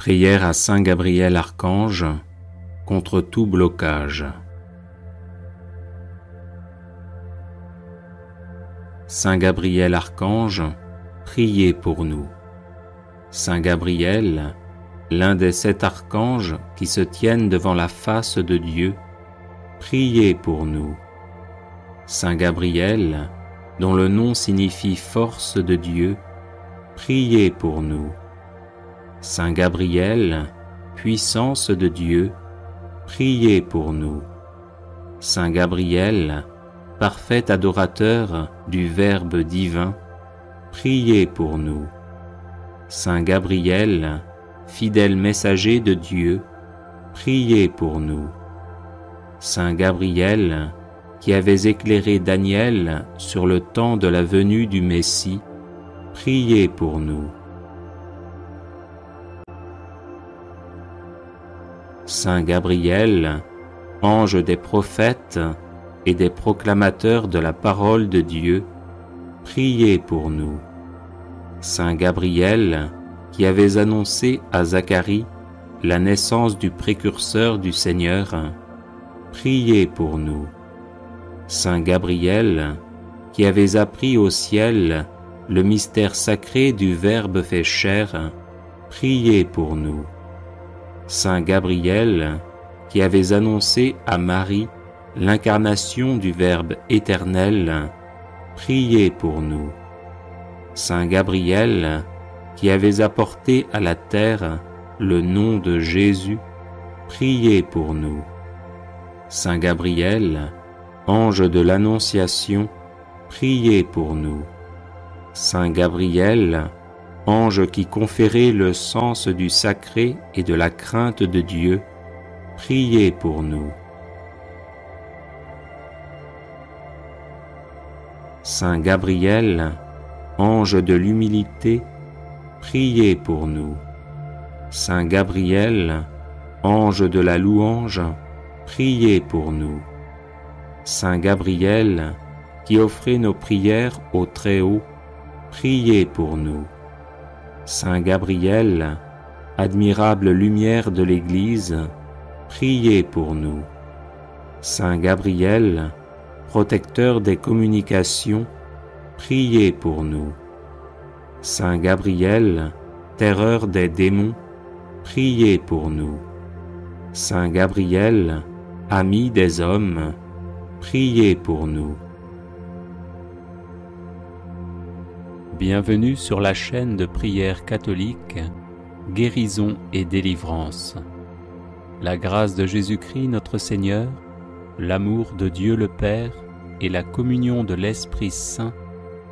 Prière à Saint Gabriel Archange contre tout blocage. Saint Gabriel Archange, priez pour nous. Saint Gabriel, l'un des 7 archanges qui se tiennent devant la face de Dieu, priez pour nous. Saint Gabriel, dont le nom signifie force de Dieu, priez pour nous. Saint Gabriel, puissance de Dieu, priez pour nous. Saint Gabriel, parfait adorateur du Verbe divin, priez pour nous. Saint Gabriel, fidèle messager de Dieu, priez pour nous. Saint Gabriel, qui avez éclairé Daniel sur le temps de la venue du Messie, priez pour nous. Saint Gabriel, ange des prophètes et des proclamateurs de la parole de Dieu, priez pour nous. Saint Gabriel, qui avez annoncé à Zacharie la naissance du précurseur du Seigneur, priez pour nous. Saint Gabriel, qui avez appris au ciel le mystère sacré du Verbe fait chair, priez pour nous. Saint Gabriel, qui avez annoncé à Marie l'incarnation du Verbe éternel, priez pour nous. Saint Gabriel, qui avez apporté à la terre le nom de Jésus, priez pour nous. Saint Gabriel, ange de l'Annonciation, priez pour nous. Saint Gabriel, ange qui conférait le sens du sacré et de la crainte de Dieu, priez pour nous. Saint Gabriel, ange de l'humilité, priez pour nous. Saint Gabriel, ange de la louange, priez pour nous. Saint Gabriel, qui offrez nos prières au Très-Haut, priez pour nous. Saint Gabriel, admirable lumière de l'Église, priez pour nous. Saint Gabriel, protecteur des communications, priez pour nous. Saint Gabriel, terreur des démons, priez pour nous. Saint Gabriel, ami des hommes, priez pour nous. Bienvenue sur la chaîne de prière catholique, Guérison et Délivrance. La grâce de Jésus-Christ notre Seigneur, l'amour de Dieu le Père et la communion de l'Esprit Saint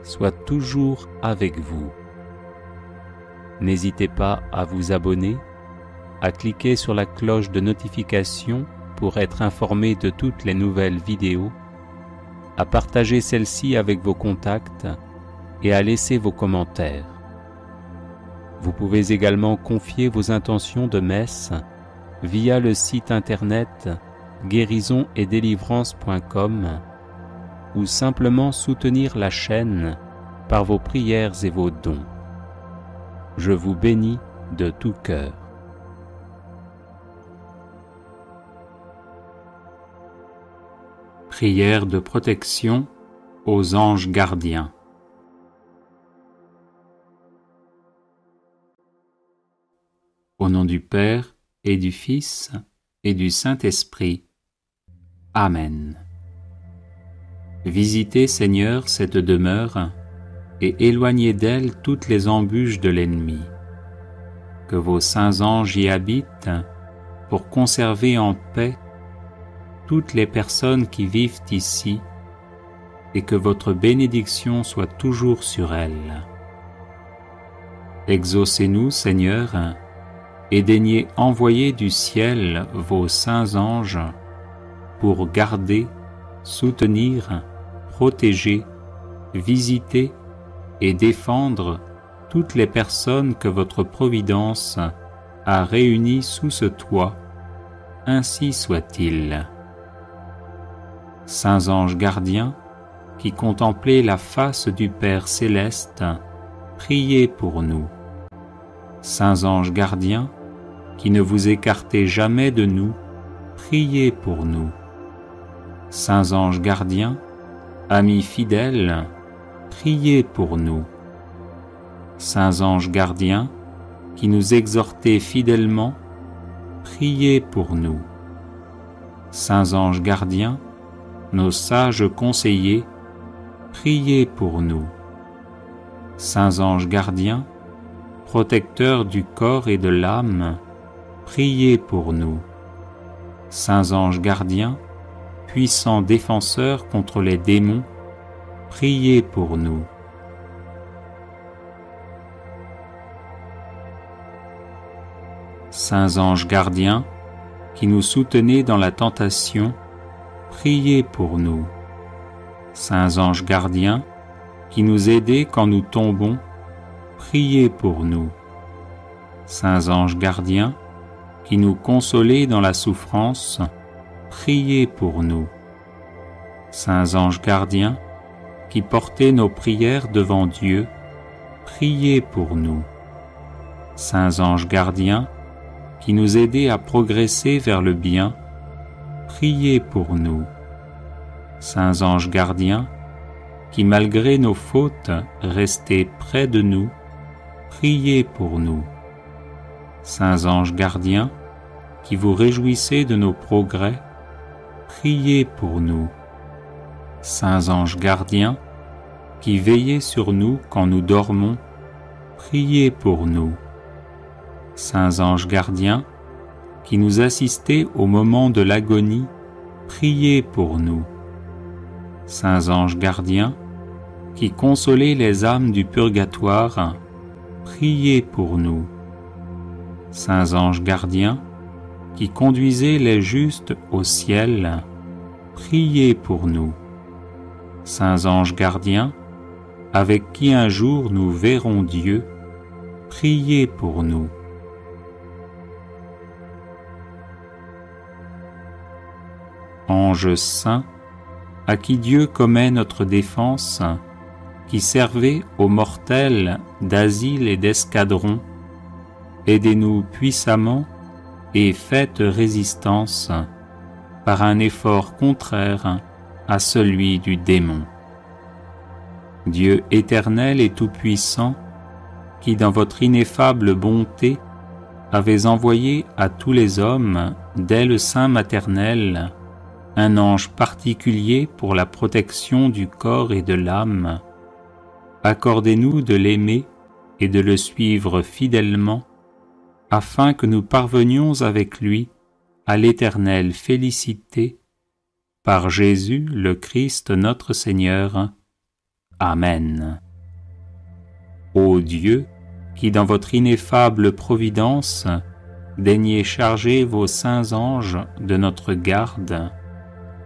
soient toujours avec vous. N'hésitez pas à vous abonner, à cliquer sur la cloche de notification pour être informé de toutes les nouvelles vidéos, à partager celle-ci avec vos contacts et à laisser vos commentaires. Vous pouvez également confier vos intentions de messe via le site internet guérisonetdélivrance.com ou simplement soutenir la chaîne par vos prières et vos dons. Je vous bénis de tout cœur. Prière de protection aux anges gardiens. Au nom du Père et du Fils et du Saint-Esprit. Amen. Visitez, Seigneur, cette demeure et éloignez d'elle toutes les embûches de l'ennemi. Que vos saints anges y habitent pour conserver en paix toutes les personnes qui vivent ici et que votre bénédiction soit toujours sur elles. Exaucez-nous, Seigneur, et daignez envoyer du ciel vos saints anges pour garder, soutenir, protéger, visiter et défendre toutes les personnes que votre providence a réunies sous ce toit, ainsi soit-il. Saints anges gardiens, qui contemplez la face du Père céleste, priez pour nous. Saints anges gardiens, qui ne vous écartez jamais de nous, priez pour nous. Saints anges gardiens, amis fidèles, priez pour nous. Saints anges gardiens, qui nous exhortez fidèlement, priez pour nous. Saints anges gardiens, nos sages conseillers, priez pour nous. Saints anges gardiens, protecteurs du corps et de l'âme, priez pour nous. Saints anges gardiens, puissants défenseurs contre les démons, priez pour nous. Saints anges gardiens, qui nous soutenez dans la tentation, priez pour nous. Saints anges gardiens, qui nous aidez quand nous tombons, priez pour nous. Saints anges gardiens, qui nous consolez dans la souffrance, priez pour nous. Saints anges gardiens, qui portez nos prières devant Dieu, priez pour nous. Saints anges gardiens, qui nous aidez à progresser vers le bien, priez pour nous. Saints anges gardiens, qui malgré nos fautes restez près de nous, priez pour nous. Saints anges gardiens, qui vous réjouissez de nos progrès, priez pour nous. Saints anges gardiens, qui veillez sur nous quand nous dormons, priez pour nous. Saints anges gardiens, qui nous assistez au moment de l'agonie, priez pour nous. Saints anges gardiens, qui consolez les âmes du purgatoire, priez pour nous. Saints anges gardiens, qui conduisez les justes au ciel, priez pour nous. Saints anges gardiens, avec qui un jour nous verrons Dieu, priez pour nous. Anges saints, à qui Dieu commet notre défense, qui servez aux mortels d'asile et d'escadron, aidez-nous puissamment et faites résistance par un effort contraire à celui du démon. Dieu éternel et tout-puissant, qui dans votre ineffable bonté avez envoyé à tous les hommes, dès le sein maternel, un ange particulier pour la protection du corps et de l'âme, accordez-nous de l'aimer et de le suivre fidèlement, afin que nous parvenions avec lui à l'éternelle félicité, par Jésus le Christ notre Seigneur. Amen. Ô Dieu, qui dans votre ineffable providence daignez charger vos saints anges de notre garde,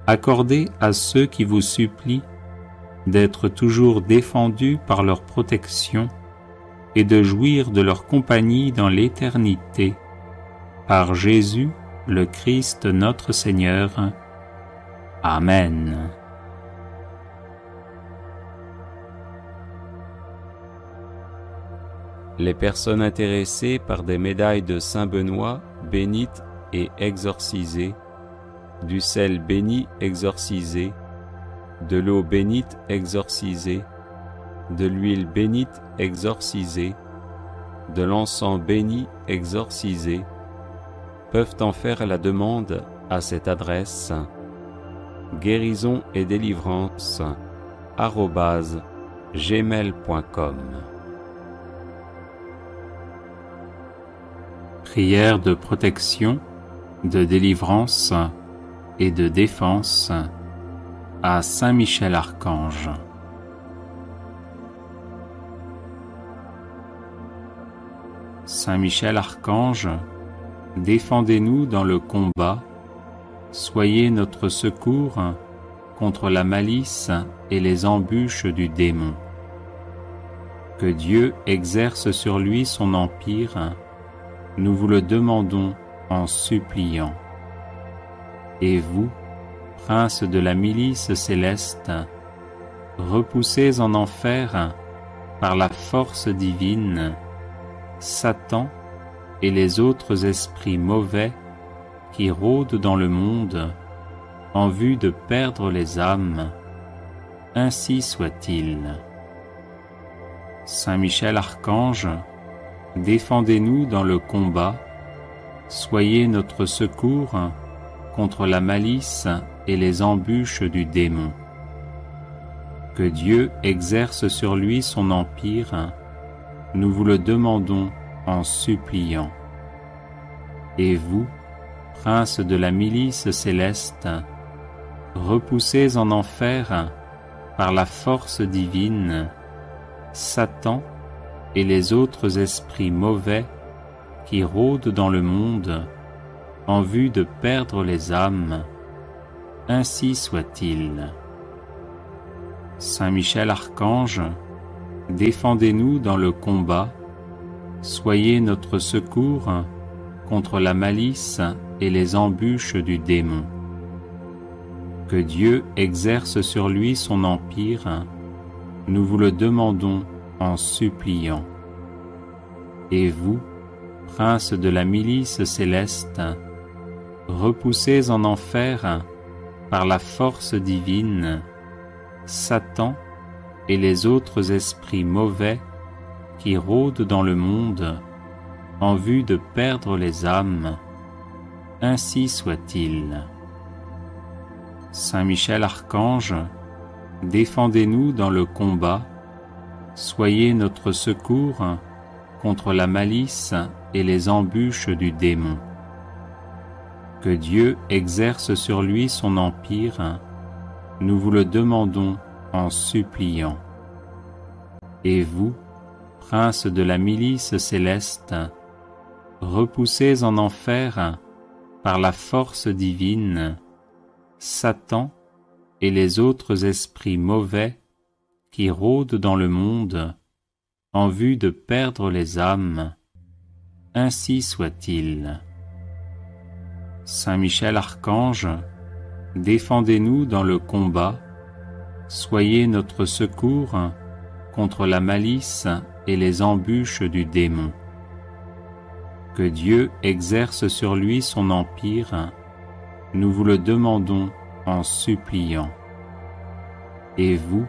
accordez à ceux qui vous supplient d'être toujours défendus par leur protection et de jouir de leur compagnie dans l'éternité, par Jésus le Christ notre Seigneur. Amen. Les personnes intéressées par des médailles de Saint Benoît bénites et exorcisées, du sel béni exorcisé, de l'eau bénite exorcisée, de l'huile bénite exorcisée, de l'encens béni exorcisé, peuvent en faire la demande à cette adresse: guérison et délivrance @gmail.com. Prière de protection, de délivrance et de défense à Saint Michel Archange. Saint Michel Archange, défendez-nous dans le combat, soyez notre secours contre la malice et les embûches du démon. Que Dieu exerce sur lui son empire, nous vous le demandons en suppliant. Et vous, prince de la milice céleste, repoussez en enfer par la force divine Satan et les autres esprits mauvais qui rôdent dans le monde en vue de perdre les âmes, ainsi soit-il. Saint Michel Archange, défendez-nous dans le combat, soyez notre secours contre la malice et les embûches du démon. Que Dieu exerce sur lui son empire, nous vous le demandons en suppliant. Et vous, prince de la milice céleste, repoussez en enfer, par la force divine, Satan et les autres esprits mauvais qui rôdent dans le monde en vue de perdre les âmes, ainsi soit-il. Saint Michel Archange, défendez-nous dans le combat, soyez notre secours contre la malice et les embûches du démon. Que Dieu exerce sur lui son empire, nous vous le demandons en suppliant. Et vous, prince de la milice céleste, repoussez en enfer, par la force divine, Satan et les autres esprits mauvais qui rôdent dans le monde en vue de perdre les âmes, ainsi soit-il. Saint Michel Archange, défendez-nous dans le combat, soyez notre secours contre la malice et les embûches du démon. Que Dieu exerce sur lui son empire, nous vous le demandons en suppliant. Et vous, prince de la milice céleste, repoussez en enfer, par la force divine, Satan et les autres esprits mauvais qui rôdent dans le monde en vue de perdre les âmes, ainsi soit-il. Saint Michel Archange, défendez-nous dans le combat, soyez notre secours contre la malice et les embûches du démon. Que Dieu exerce sur lui son empire, nous vous le demandons en suppliant. Et vous,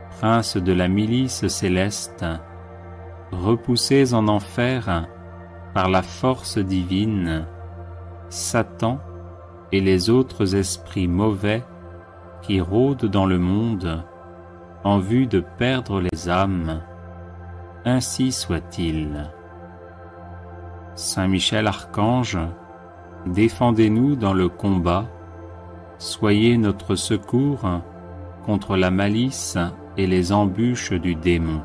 prince de la milice céleste, repoussez en enfer, par la force divine, Satan et les autres esprits mauvais qui rôdent dans le monde en vue de perdre les âmes, ainsi soit-il. Saint Michel Archange, défendez-nous dans le combat, soyez notre secours contre la malice et les embûches du démon.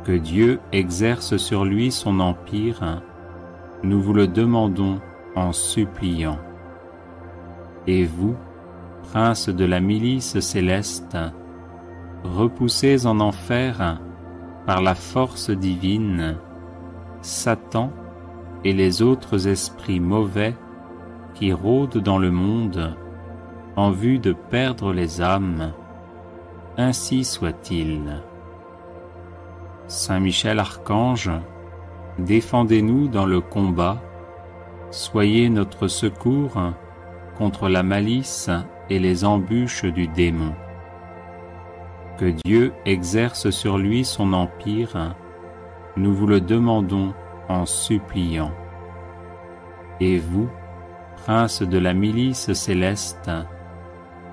Que Dieu exerce sur lui son empire, nous vous le demandons en suppliant. Et vous, prince de la milice céleste, repoussez en enfer, par la force divine, Satan et les autres esprits mauvais qui rôdent dans le monde en vue de perdre les âmes, ainsi soit-il. Saint Michel Archange, défendez-nous dans le combat, soyez notre secours contre la malice et les embûches du démon. Que Dieu exerce sur lui son empire, nous vous le demandons en suppliant. Et vous, prince de la milice céleste,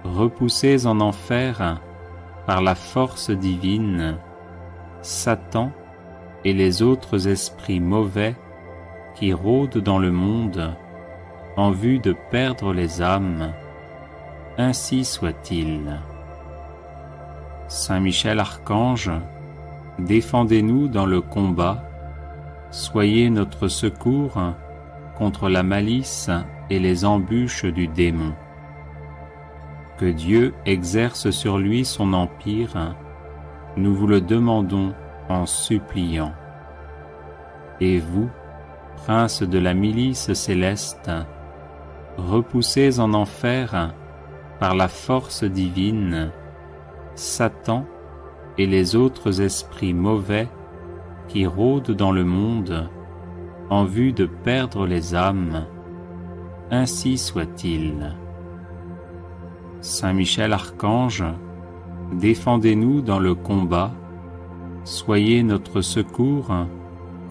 repoussez en enfer, par la force divine, Satan et les autres esprits mauvais qui rôdent dans le monde en vue de perdre les âmes, ainsi soit-il. Saint Michel Archange, défendez-nous dans le combat, soyez notre secours contre la malice et les embûches du démon. Que Dieu exerce sur lui son empire, nous vous le demandons en suppliant. Et vous, prince de la milice céleste, repoussez en enfer, par la force divine, Satan et les autres esprits mauvais qui rôdent dans le monde en vue de perdre les âmes, ainsi soit-il. Saint Michel Archange, défendez-nous dans le combat, soyez notre secours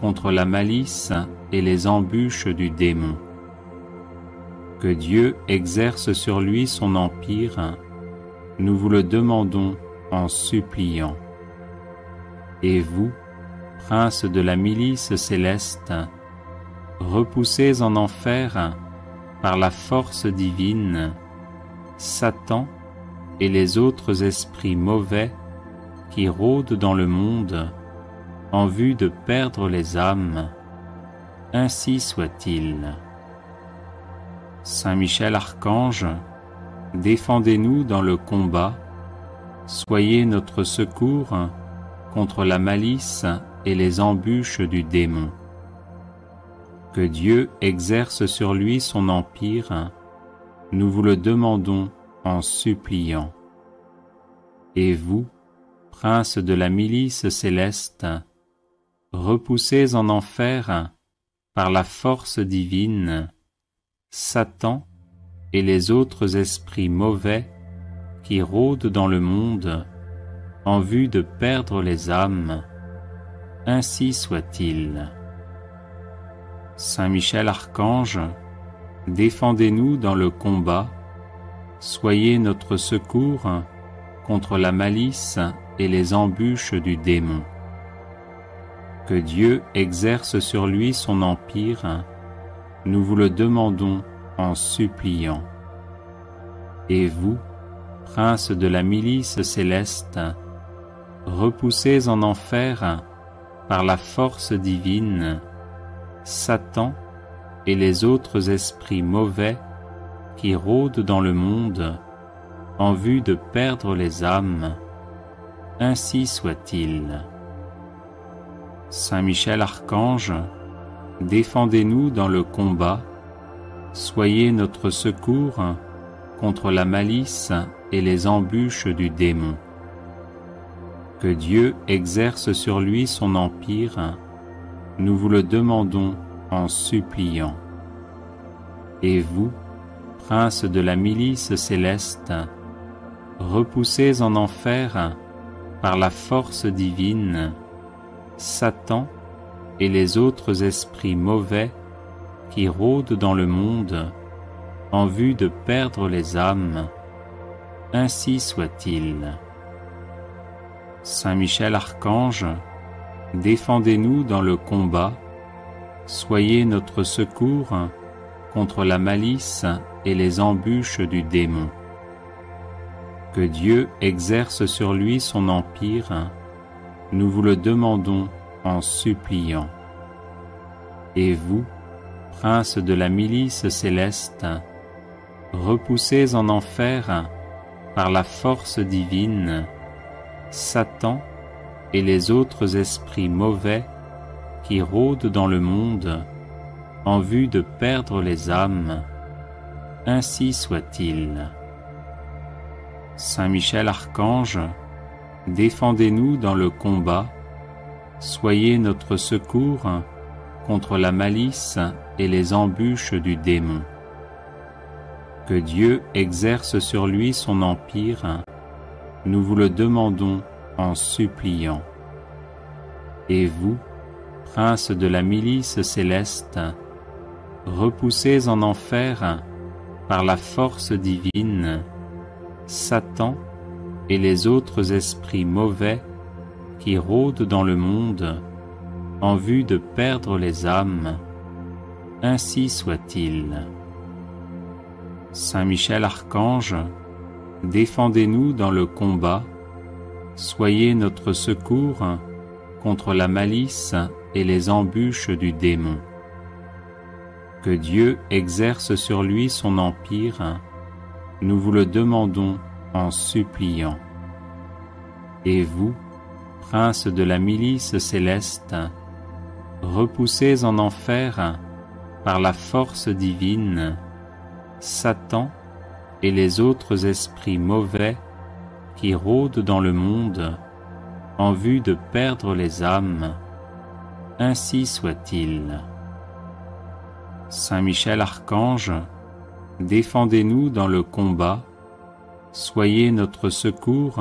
contre la malice et les embûches du démon. Que Dieu exerce sur lui son empire, nous vous le demandons en suppliant. Et vous, prince de la milice céleste, repoussez en enfer par la force divine Satan et les autres esprits mauvais qui rôdent dans le monde en vue de perdre les âmes, ainsi soit-il. Saint Michel Archange, défendez-nous dans le combat, soyez notre secours contre la malice et les embûches du démon. Que Dieu exerce sur lui son empire, nous vous le demandons en suppliant. Et vous, prince de la milice céleste, repoussez en enfer par la force divine Satan et les autres esprits mauvais qui rôdent dans le monde en vue de perdre les âmes, ainsi soit-il. Saint Michel Archange, défendez-nous dans le combat, soyez notre secours contre la malice et les embûches du démon. Que Dieu exerce sur lui son empire, nous vous le demandons en suppliant. Et vous, prince de la milice céleste, repoussez en enfer par la force divine Satan et les autres esprits mauvais qui rôdent dans le monde en vue de perdre les âmes, ainsi soit-il. Saint Michel Archange, défendez-nous dans le combat, soyez notre secours contre la malice et les embûches du démon. Que Dieu exerce sur lui son empire, nous vous le demandons en suppliant. Et vous, prince de la milice céleste, repoussez en enfer par la force divine Satan et les autres esprits mauvais qui rôdent dans le monde en vue de perdre les âmes, ainsi soit-il. Saint Michel Archange, défendez-nous dans le combat, soyez notre secours contre la malice et les embûches du démon. Que Dieu exerce sur lui son empire, nous vous le demandons en suppliant. Et vous, prince de la milice céleste, repoussez en enfer par la force divine Satan et les autres esprits mauvais qui rôdent dans le monde en vue de perdre les âmes, ainsi soit-il. Saint Michel Archange, défendez-nous dans le combat, soyez notre secours contre la malice et les embûches du démon. Que Dieu exerce sur lui son empire, nous vous le demandons en suppliant. Et vous, prince de la milice céleste, repoussez en enfer par la force divine Satan et les autres esprits mauvais qui rôdent dans le monde en vue de perdre les âmes, ainsi soit-il. Saint Michel Archange, défendez-nous dans le combat, soyez notre secours contre la malice et les embûches du démon. Que Dieu exerce sur lui son empire, nous vous le demandons en suppliant. Et vous, prince de la milice céleste, repoussez en enfer par la force divine Satan et les autres esprits mauvais qui rôdent dans le monde en vue de perdre les âmes, ainsi soit-il. Saint Michel Archange, défendez-nous dans le combat, soyez notre secours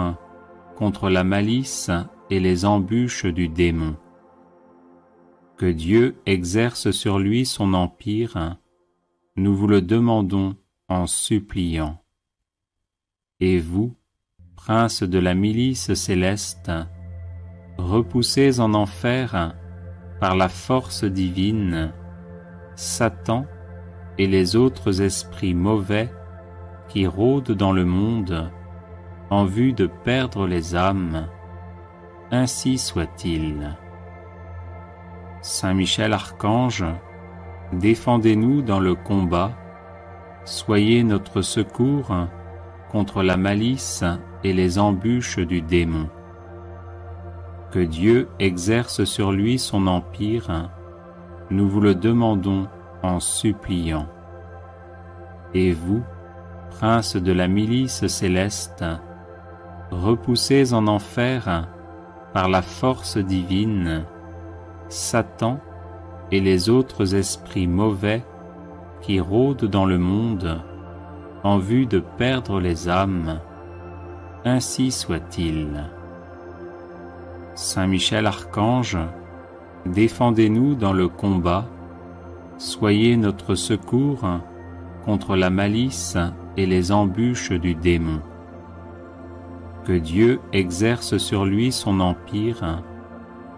contre la malice et les embûches du démon. Que Dieu exerce sur lui son empire, nous vous le demandons en suppliant. Et vous, princes de la milice céleste, repoussez en enfer, par la force divine, Satan et les autres esprits mauvais qui rôdent dans le monde en vue de perdre les âmes, ainsi soit-il. Saint Michel Archange, défendez-nous dans le combat, soyez notre secours contre la malice et les embûches du démon. Que Dieu exerce sur lui son empire, nous vous le demandons en suppliant. Et vous, princes de la milice céleste, repoussez en enfer, par la force divine, Satan et les autres esprits mauvais qui rôdent dans le monde en vue de perdre les âmes, ainsi soit-il. Saint Michel Archange, défendez-nous dans le combat, soyez notre secours contre la malice et les embûches du démon. Que Dieu exerce sur lui son empire,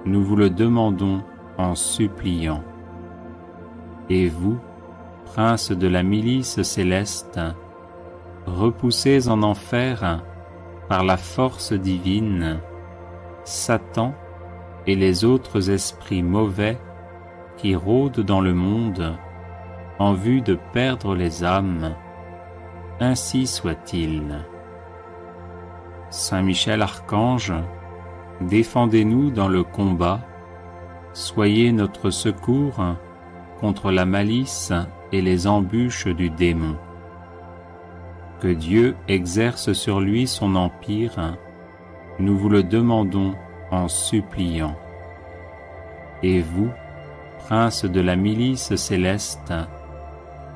nous vous le demandons en suppliant. Et vous, princes de la milice céleste, repoussez en enfer, par la force divine, Satan et les autres esprits mauvais qui rôdent dans le monde en vue de perdre les âmes, ainsi soit-il. Saint Michel Archange, défendez-nous dans le combat, soyez notre secours contre la malice et les embûches du démon. Que Dieu exerce sur lui son empire, nous vous le demandons en suppliant. Et vous, princes de la milice céleste,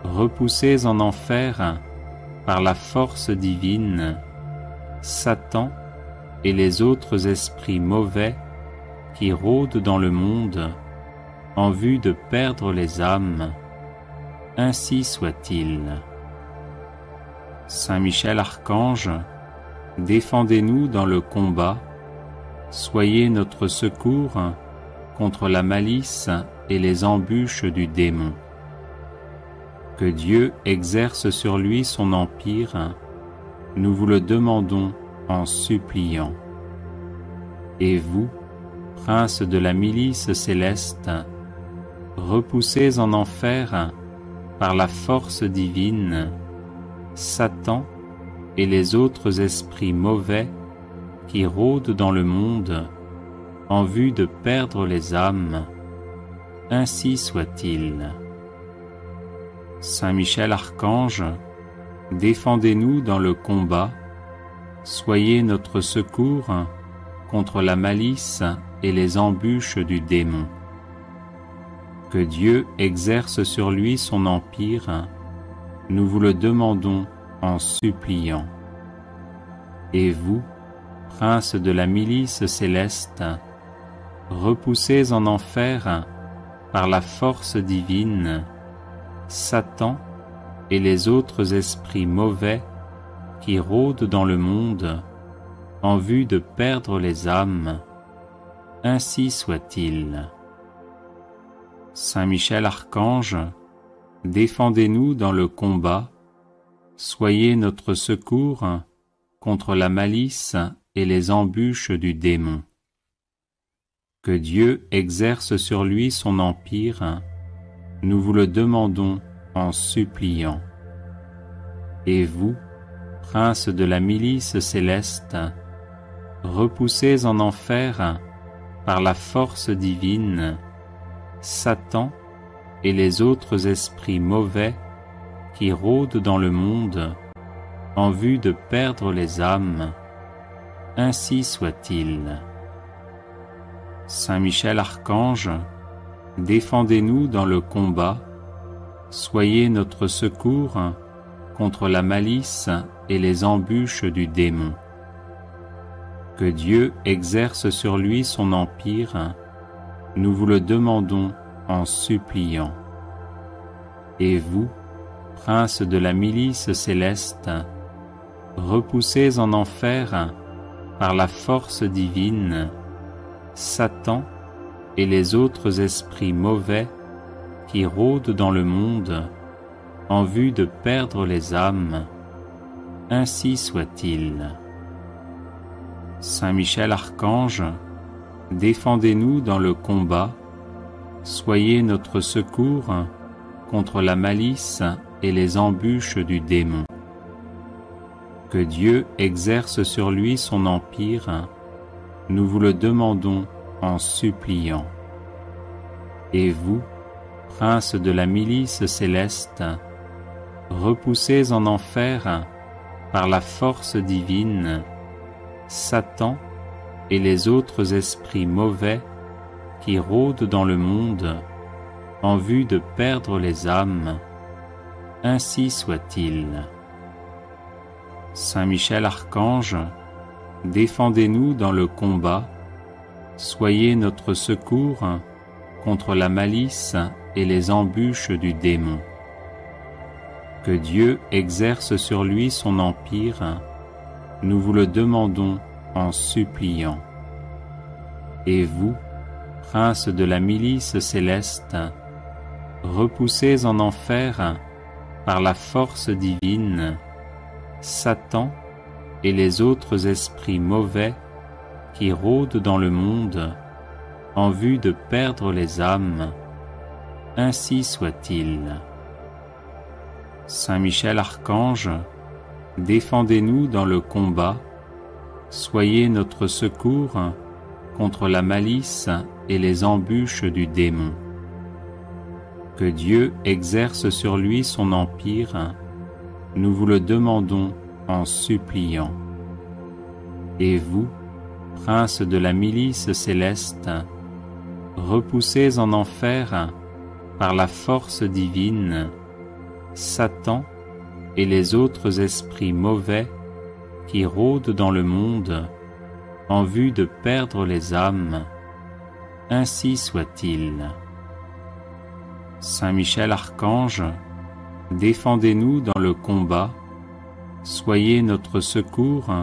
repoussez en enfer, par la force divine, Satan et les autres esprits mauvais qui rôdent dans le monde en vue de perdre les âmes, ainsi soit-il. Saint Michel Archange, défendez-nous dans le combat, soyez notre secours contre la malice et les embûches du démon. Que Dieu exerce sur lui son empire, nous vous le demandons en suppliant. Et vous, princes de la milice céleste, repoussez en enfer, par la force divine, Satan et les autres esprits mauvais qui rôdent dans le monde en vue de perdre les âmes, ainsi soit-il. Saint Michel Archange, défendez-nous dans le combat, soyez notre secours contre la malice et les embûches du démon. Que Dieu exerce sur lui son empire, nous vous le demandons en suppliant. Et vous, princes de la milice céleste, repoussez en enfer, par la force divine, Satan et les autres esprits mauvais qui rôdent dans le monde en vue de perdre les âmes, ainsi soit-il. Saint Michel Archange, défendez-nous dans le combat, soyez notre secours contre la malice et les embûches du démon. Que Dieu exerce sur lui son empire, nous vous le demandons en suppliant. Et vous, princes de la milice céleste, repoussez en enfer, par la force divine, Satan et les autres esprits mauvais qui rôdent dans le monde en vue de perdre les âmes, ainsi soit-il. Saint Michel Archange, défendez-nous dans le combat, soyez notre secours contre la malice et les embûches du démon. Que Dieu exerce sur lui son empire, nous vous le demandons en suppliant. Et vous, prince de la milice céleste, repoussez en enfer par la force divine Satan et les autres esprits mauvais qui rôdent dans le monde en vue de perdre les âmes. Ainsi soit-il. Saint Michel Archange, défendez-nous dans le combat, soyez notre secours contre la malice et les embûches du démon. Que Dieu exerce sur lui son empire, nous vous le demandons en suppliant. Et vous, prince de la milice céleste, repoussez en enfer par la force divine Satan et les autres esprits mauvais qui rôdent dans le monde en vue de perdre les âmes. Ainsi soit-il. Saint Michel Archange, défendez-nous dans le combat, soyez notre secours contre la malice et les embûches du démon. Que Dieu exerce sur lui son empire, nous vous le demandons en suppliant. Et vous, prince de la milice céleste, repoussez en enfer par la force divine Satan et les autres esprits mauvais qui rôdent dans le monde en vue de perdre les âmes. Ainsi soit-il. Saint Michel Archange, défendez-nous dans le combat, soyez notre secours contre la malice et les embûches du démon. Que Dieu exerce sur lui son empire, nous vous le demandons en suppliant. Et vous, prince de la milice céleste, repoussez en enfer par la force divine Satan et les autres esprits mauvais qui rôdent dans le monde en vue de perdre les âmes. Ainsi soit-il. Saint Michel Archange, défendez-nous dans le combat, soyez notre secours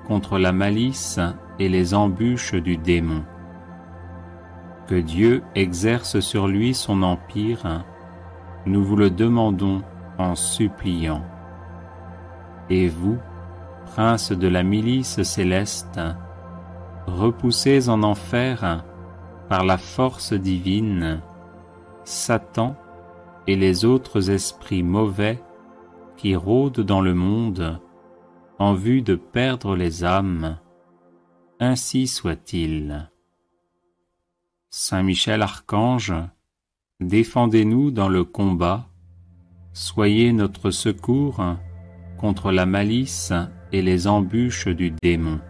contre la malice et les embûches du démon. Que Dieu exerce sur lui son empire, nous vous le demandons en suppliant. Et vous, prince de la milice céleste, repoussez en enfer par la force divine Satan et les autres esprits mauvais qui rôdent dans le monde en vue de perdre les âmes. Ainsi soit-il. Saint Michel Archange, défendez-nous dans le combat, soyez notre secours contre la malice et les embûches du démon.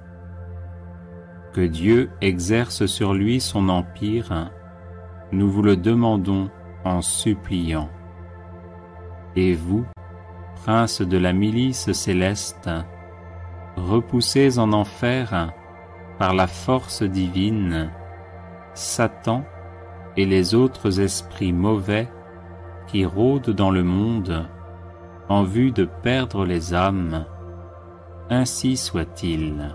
Que Dieu exerce sur lui son empire, nous vous le demandons en suppliant. Et vous, prince de la milice céleste, repoussez en enfer par la force divine Satan et les autres esprits mauvais qui rôdent dans le monde en vue de perdre les âmes. Ainsi soit-il.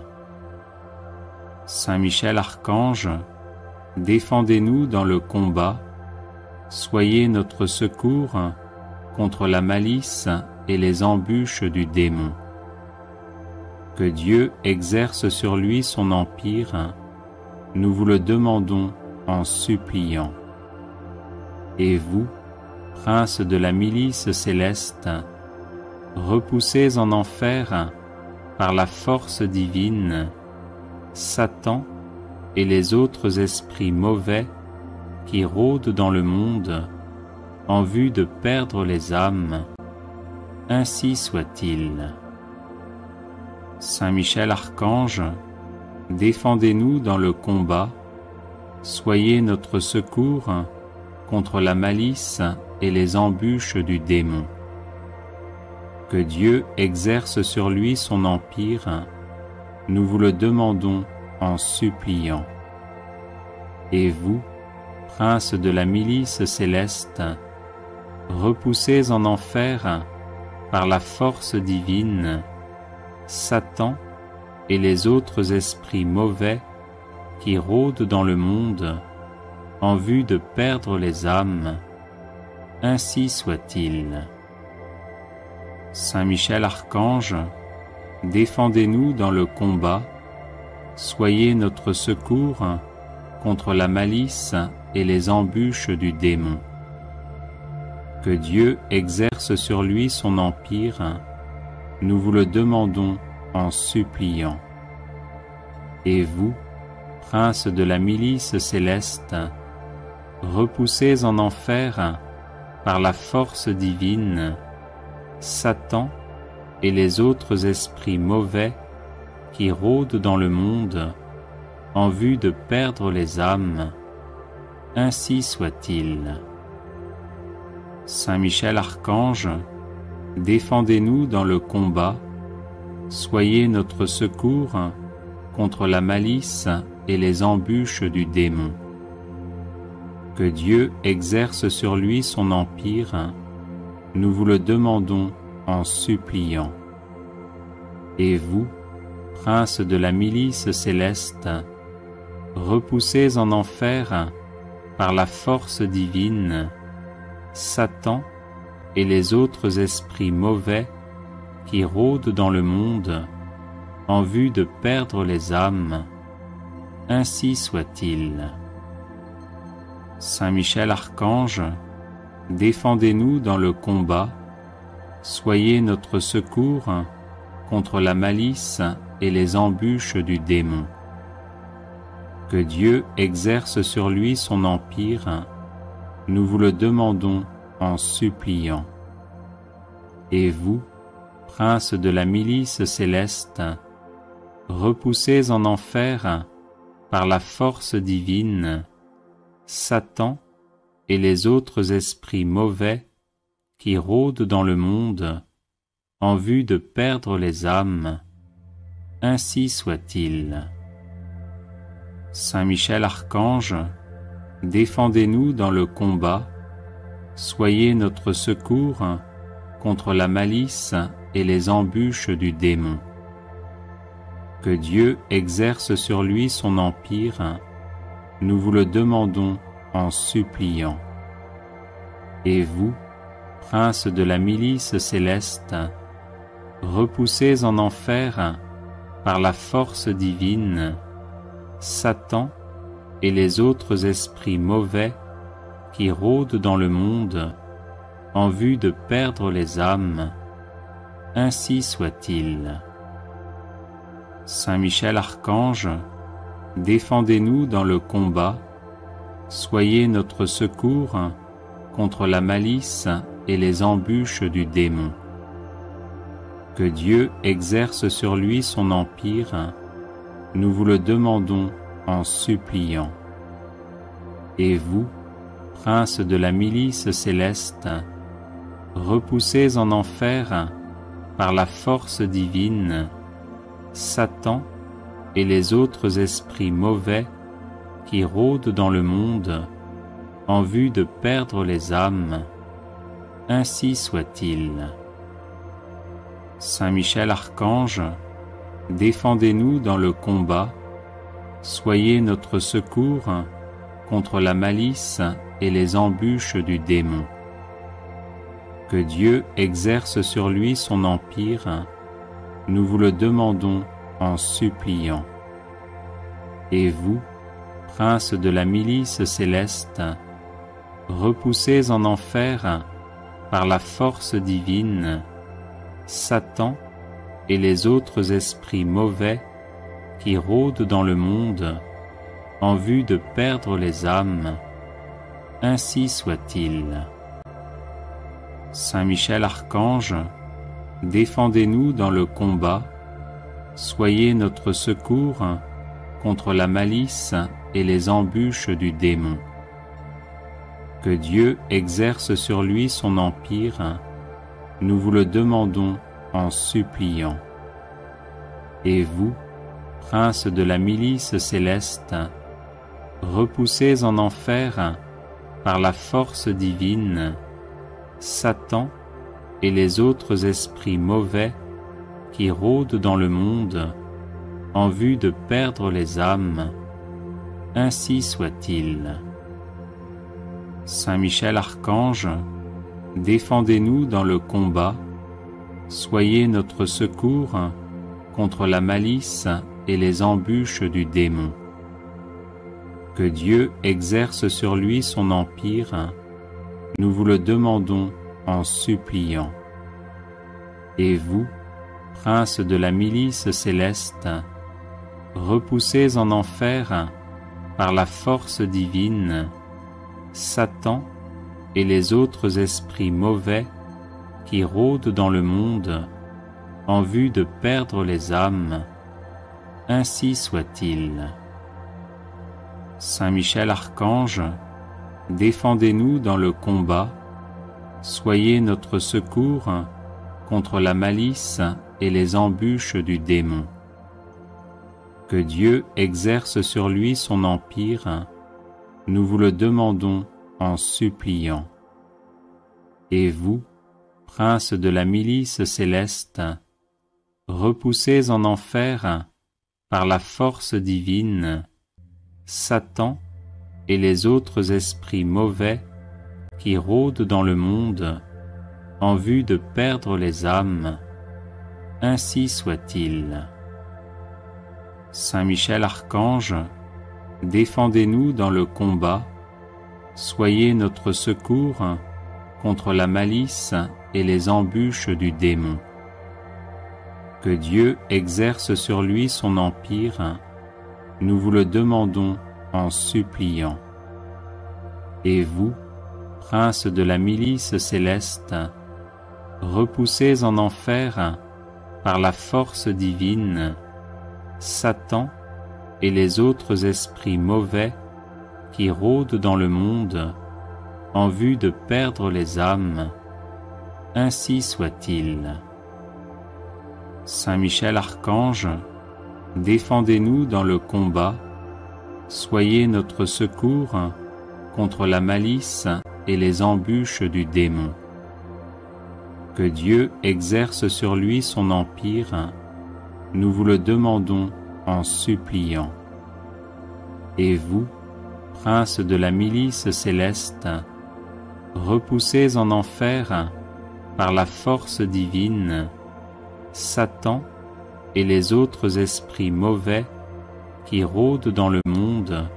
Saint Michel Archange, défendez-nous dans le combat, soyez notre secours contre la malice et les embûches du démon. Que Dieu exerce sur lui son empire, nous vous le demandons en suppliant. Et vous, prince de la milice céleste, repoussez en enfer par la force divine Satan et les autres esprits mauvais qui rôdent dans le monde en vue de perdre les âmes. Ainsi soit-il. Saint Michel Archange, défendez-nous dans le combat, soyez notre secours contre la malice et les embûches du démon. Que Dieu exerce sur lui son empire, nous vous le demandons en suppliant. Et vous, princes de la milice céleste, repoussés en enfer par la force divine, Satan et les autres esprits mauvais qui rôdent dans le monde en vue de perdre les âmes, ainsi soit-il. Saint Michel Archange, défendez-nous dans le combat, soyez notre secours contre la malice et les embûches du démon. Que Dieu exerce sur lui son empire, nous vous le demandons en suppliant. Et vous, princes de la milice céleste, repoussés en enfer par la force divine, Satan et les autres esprits mauvais qui rôdent dans le monde en vue de perdre les âmes, ainsi soit-il. Saint Michel Archange, défendez-nous dans le combat, soyez notre secours contre la malice et les embûches du démon. Que Dieu exerce sur lui son empire, nous vous le demandons en suppliant. Et vous, princes de la milice céleste, repoussés en enfer par la force divine, Satan et les autres esprits mauvais qui rôdent dans le monde en vue de perdre les âmes, ainsi soit-il. Saint Michel Archange, défendez-nous dans le combat, soyez notre secours contre la malice et les embûches du démon. Que Dieu exerce sur lui son empire, nous vous le demandons en suppliant. Et vous, princes de la milice céleste, repoussés en enfer par la force divine, Satan et les autres esprits mauvais qui rôdent dans le monde en vue de perdre les âmes, ainsi soit-il. Saint Michel Archange, défendez-nous dans le combat, soyez notre secours contre la malice et les embûches du démon. Que Dieu exerce sur lui son empire, nous vous le demandons en suppliant. Et vous, princes de la milice céleste, repoussés en enfer par la force divine, Satan et les autres esprits mauvais qui rôdent dans le monde en vue de perdre les âmes, ainsi soit-il. Saint Michel Archange, défendez-nous dans le combat, soyez notre secours contre la malice et les embûches du démon. Que Dieu exerce sur lui son empire, nous vous le demandons en suppliant. Et vous, princes de la milice céleste, repoussés en enfer par la force divine, Satan et les autres esprits mauvais qui rôdent dans le monde en vue de perdre les âmes, ainsi soit-il. Saint Michel Archange, défendez-nous dans le combat, soyez notre secours contre la malice et les embûches du démon. Que Dieu exerce sur lui son empire, nous vous le demandons en suppliant. Et vous, princes de la milice céleste, repoussés en enfer par la force divine, Satan et les autres esprits mauvais qui rôdent dans le monde en vue de perdre les âmes, ainsi soit-il. Saint Michel Archange, défendez-nous dans le combat, soyez notre secours contre la malice et les embûches du démon. Que Dieu exerce sur lui son empire, nous vous le demandons en suppliant. Et vous, princes de la milice céleste, repoussés en enfer par la force divine, Satan et les autres esprits mauvais qui rôdent dans le monde en vue de perdre les âmes, ainsi soit-il. Saint Michel Archange, défendez-nous dans le combat, soyez notre secours contre la malice et les embûches du démon. Que Dieu exerce sur lui son empire, nous vous le demandons en suppliant. Et vous, princes de la milice céleste, repoussés en enfer par la force divine, Satan et les autres esprits mauvais qui rôdent dans le monde en vue de perdre les âmes, ainsi soit-il. Saint Michel Archange, défendez-nous dans le combat, soyez notre secours contre la malice et les embûches du démon. Que Dieu exerce sur lui son empire, nous vous le demandons en suppliant. Et vous, princes de la milice céleste, repoussés en enfer par la force divine, Satan et les autres esprits mauvais qui rôdent dans le monde en vue de perdre les âmes, ainsi soit-il. Saint Michel Archange, défendez-nous dans le combat, soyez notre secours contre la malice et les embûches du démon. Que Dieu exerce sur lui son empire, nous vous le demandons en suppliant. Et vous, princes de la milice céleste, repoussés en enfer par la force divine, Satan et les autres esprits mauvais qui rôdent dans le monde en vue de perdre les âmes, ainsi soit-il. Saint Michel Archange, défendez-nous dans le combat, soyez notre secours contre la malice et les embûches du démon. Que Dieu exerce sur lui son empire, nous vous le demandons en suppliant. Et vous, princes de la milice céleste, repoussés en enfer par la force divine, Satan et les autres esprits mauvais qui rôdent dans le monde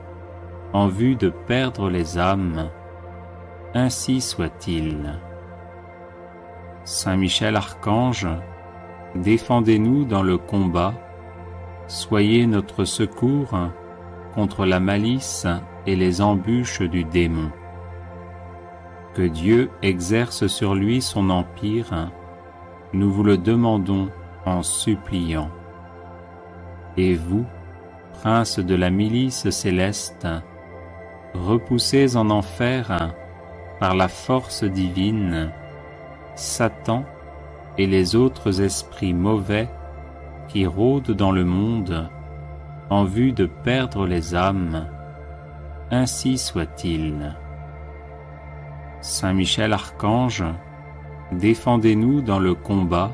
en vue de perdre les âmes, ainsi soit-il. Saint Michel Archange, défendez-nous dans le combat, soyez notre secours contre la malice et les embûches du démon. Que Dieu exerce sur lui son empire, nous vous le demandons en suppliant. Et vous, princes de la milice céleste, repoussés en enfer par la force divine, Satan et les autres esprits mauvais qui rôdent dans le monde en vue de perdre les âmes, ainsi soit-il. Saint Michel Archange, défendez-nous dans le combat,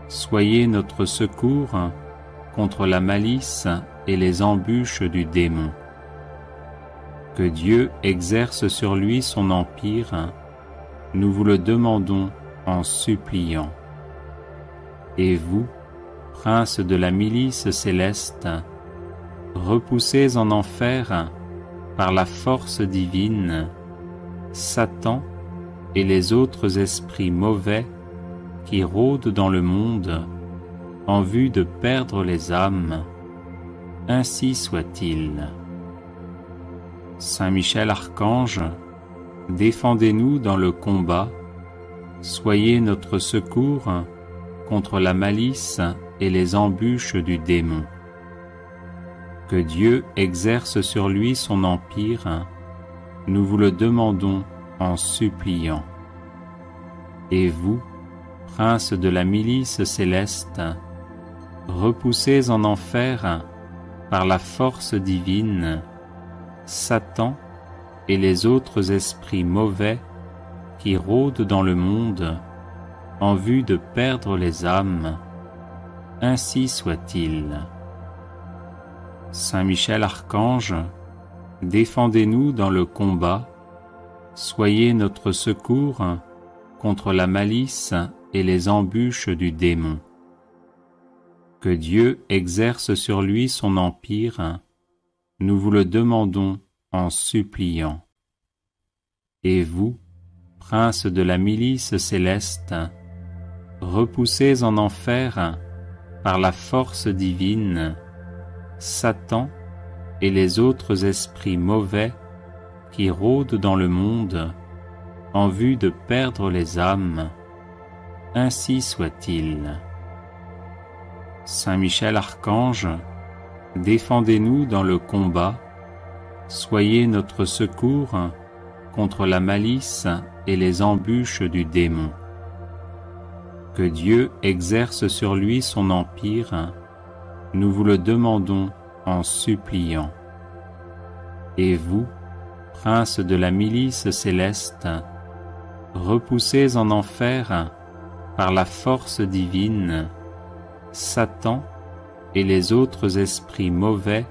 soyez notre secours contre la malice et les embûches du démon. Que Dieu exerce sur lui son empire, nous vous le demandons en suppliant. Et vous, princes de la milice céleste, repoussés en enfer par la force divine, Satan et les autres esprits mauvais qui rôdent dans le monde en vue de perdre les âmes, ainsi soit-il. Saint Michel Archange, défendez-nous dans le combat, soyez notre secours contre la malice et les embûches du démon. Que Dieu exerce sur lui son empire, nous vous le demandons en suppliant. Et vous, princes de la milice céleste, repoussés en enfer par la force divine, Satan et les autres esprits mauvais qui rôdent dans le monde en vue de perdre les âmes, ainsi soit-il. Saint Michel Archange, défendez-nous dans le combat, soyez notre secours contre la malice et les embûches du démon. Que Dieu exerce sur lui son empire, nous vous le demandons en suppliant. Et vous, princes de la milice céleste, repoussés en enfer par la force divine, Satan et les autres esprits mauvais qui rôdent dans le monde en vue de perdre les âmes, ainsi soit-il. Saint Michel Archange, défendez-nous dans le combat, soyez notre secours contre la malice et les embûches du démon. Que Dieu exerce sur lui son empire, nous vous le demandons en suppliant. Et vous, princes de la milice céleste, repoussés en enfer par la force divine, Satan et les autres esprits mauvais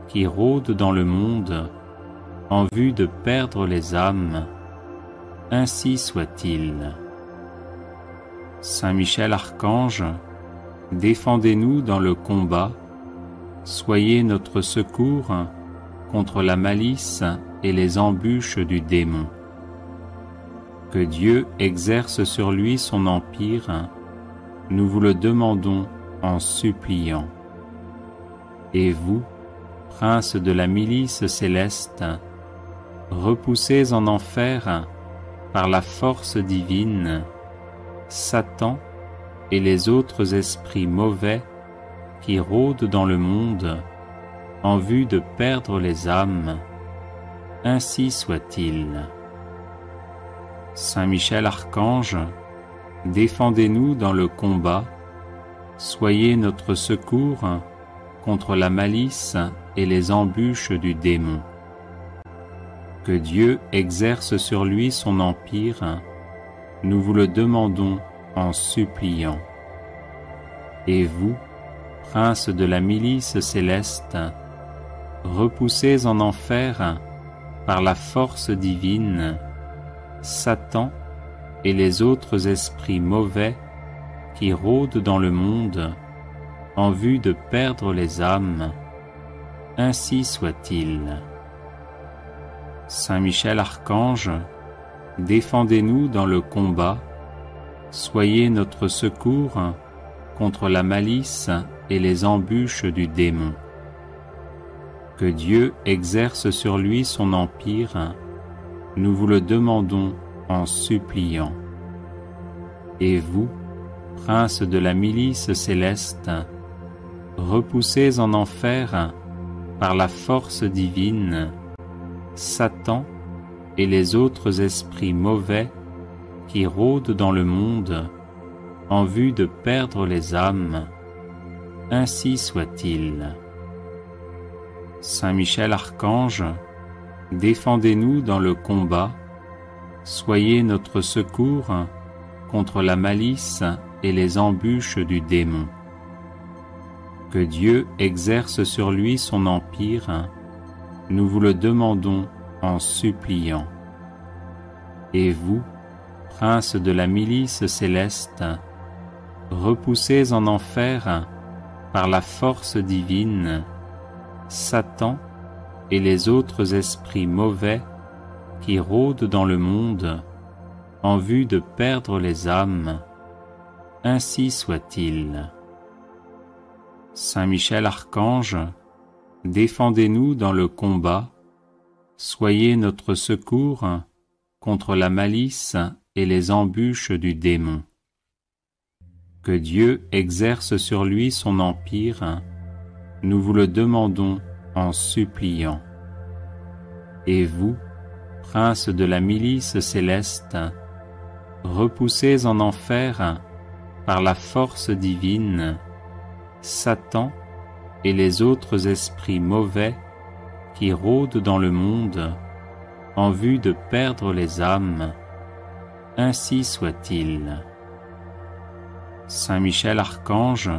qui rôdent dans le monde en vue de perdre les âmes, ainsi soit-il. Saint Michel Archange, défendez-nous dans le combat, soyez notre secours contre la malice et les embûches du démon. Que Dieu exerce sur lui son empire, nous vous le demandons en suppliant. Et vous, princes de la milice céleste, repoussés en enfer par la force divine, Satan et les autres esprits mauvais qui rôdent dans le monde en vue de perdre les âmes, ainsi soit-il. Saint Michel Archange, défendez-nous dans le combat, soyez notre secours contre la malice et les embûches du démon. Que Dieu exerce sur lui son empire, nous vous le demandons en suppliant. Et vous, princes de la milice céleste, repoussés en enfer par la force divine, Satan et les autres esprits mauvais qui rôdent dans le monde en vue de perdre les âmes, ainsi soit-il. Saint Michel Archange, défendez-nous dans le combat, soyez notre secours contre la malice et les embûches du démon. Que Dieu exerce sur lui son empire, nous vous le demandons en suppliant. Et vous, princes de la milice céleste, repoussés en enfer par la force divine, Satan et les autres esprits mauvais qui rôdent dans le monde en vue de perdre les âmes, ainsi soit-il. Saint Michel Archange, défendez-nous dans le combat, soyez notre secours contre la malice et les embûches du démon. Que Dieu exerce sur lui son empire, nous vous le demandons en suppliant. Et vous, princes de la milice céleste, repoussés en enfer par la force divine, Satan et les autres esprits mauvais qui rôdent dans le monde en vue de perdre les âmes, ainsi soit-il. Saint Michel Archange, défendez-nous dans le combat, soyez notre secours contre la malice et les embûches du démon. Que Dieu exerce sur lui son empire, nous vous le demandons en suppliant. Et vous, princes de la milice céleste, repoussés en enfer par la force divine, Satan et les autres esprits mauvais qui rôdent dans le monde en vue de perdre les âmes, ainsi soit-il. Saint Michel Archange,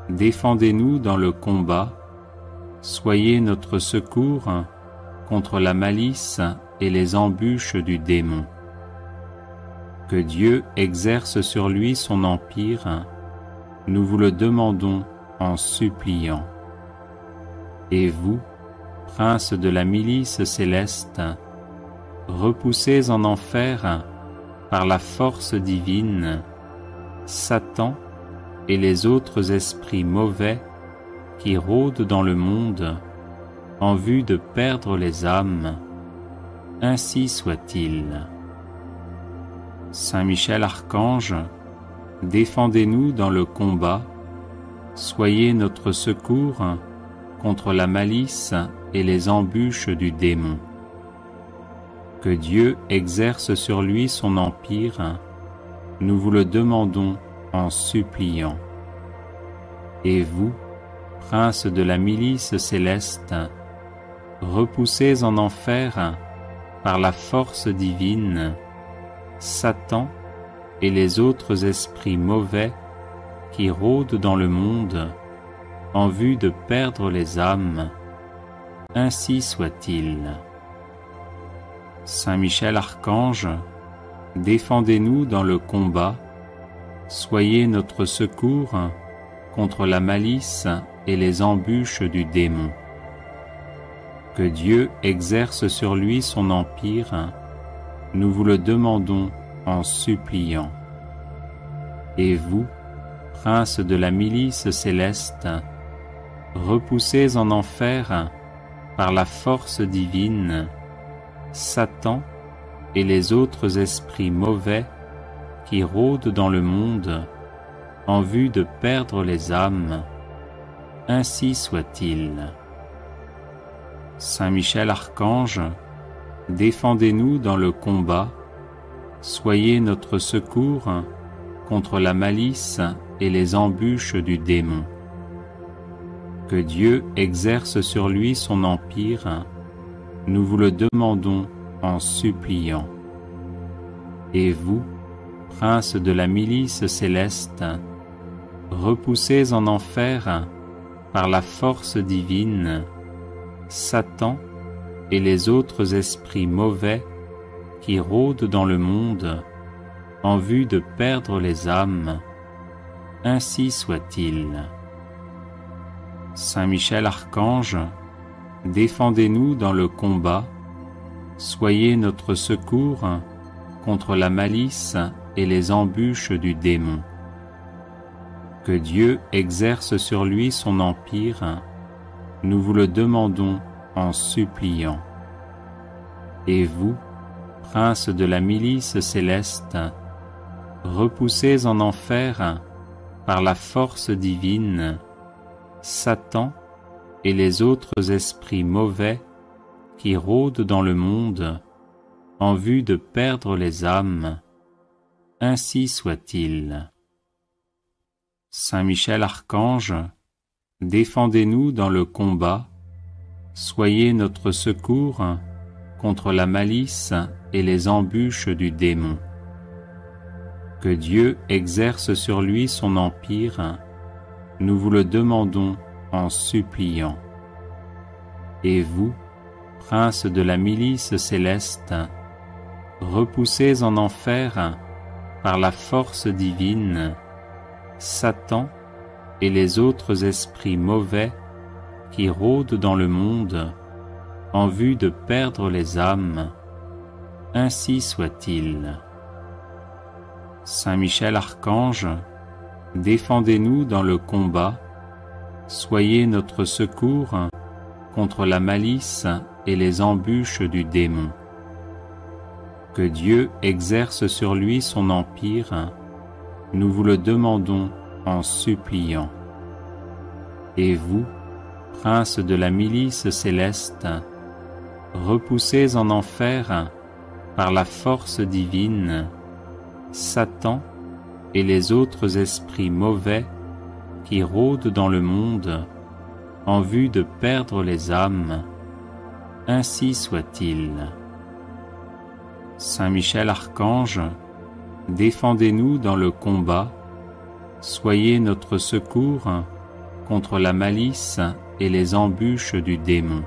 défendez-nous dans le combat, soyez notre secours contre la malice et les embûches du démon. Que Dieu exerce sur lui son empire, nous vous le demandons en suppliant. Et vous, princes de la milice céleste, repoussés en enfer par la force divine, Satan et les autres esprits mauvais qui rôdent dans le monde en vue de perdre les âmes, ainsi soit-il. Saint Michel Archange, défendez-nous dans le combat, soyez notre secours contre la malice et les embûches du démon. Que Dieu exerce sur lui son empire, nous vous le demandons en suppliant. Et vous, princes de la milice céleste, repoussés en enfer par la force divine, Satan et les autres esprits mauvais qui rôdent dans le monde en vue de perdre les âmes, ainsi soit-il. Saint Michel Archange, défendez-nous dans le combat, soyez notre secours contre la malice et les embûches du démon. Que Dieu exerce sur lui son empire, nous vous le demandons en suppliant. Et vous, princes de la milice céleste, repoussés en enfer par la force divine, Satan et les autres esprits mauvais qui rôdent dans le monde en vue de perdre les âmes, ainsi soit-il. Saint Michel Archange, défendez-nous dans le combat, soyez notre secours contre la malice et les embûches du démon. Que Dieu exerce sur lui son empire, nous vous le demandons en suppliant. Et vous, princes de la milice céleste, repoussés en enfer par la force divine, Satan et les autres esprits mauvais qui rôdent dans le monde en vue de perdre les âmes, ainsi soit-il. Saint Michel Archange, défendez-nous dans le combat, soyez notre secours contre la malice et les embûches du démon. Que Dieu exerce sur lui son empire, nous vous le demandons en suppliant. Et vous, princes de la milice céleste, repoussés en enfer par la force divine, Satan et les autres esprits mauvais qui rôdent dans le monde en vue de perdre les âmes, ainsi soit-il. Saint Michel Archange, défendez-nous dans le combat, soyez notre secours contre la malice et les embûches du démon. Que Dieu exerce sur lui son empire, nous vous le demandons en suppliant. Et vous, princes de la milice céleste, repoussés en enfer par la force divine, Satan et les autres esprits mauvais qui rôdent dans le monde en vue de perdre les âmes, ainsi soit-il. Saint Michel Archange, défendez-nous dans le combat, soyez notre secours contre la malice et les embûches du démon. Que Dieu exerce sur lui son empire, nous vous le demandons en suppliant. Et vous, princes de la milice céleste, repoussez en enfer par la force divine Satan et les autres esprits mauvais qui rôdent dans le monde en vue de perdre les âmes. Ainsi soit-il. Saint Michel Archange, défendez-nous dans le combat, soyez notre secours contre la malice et les embûches du démon.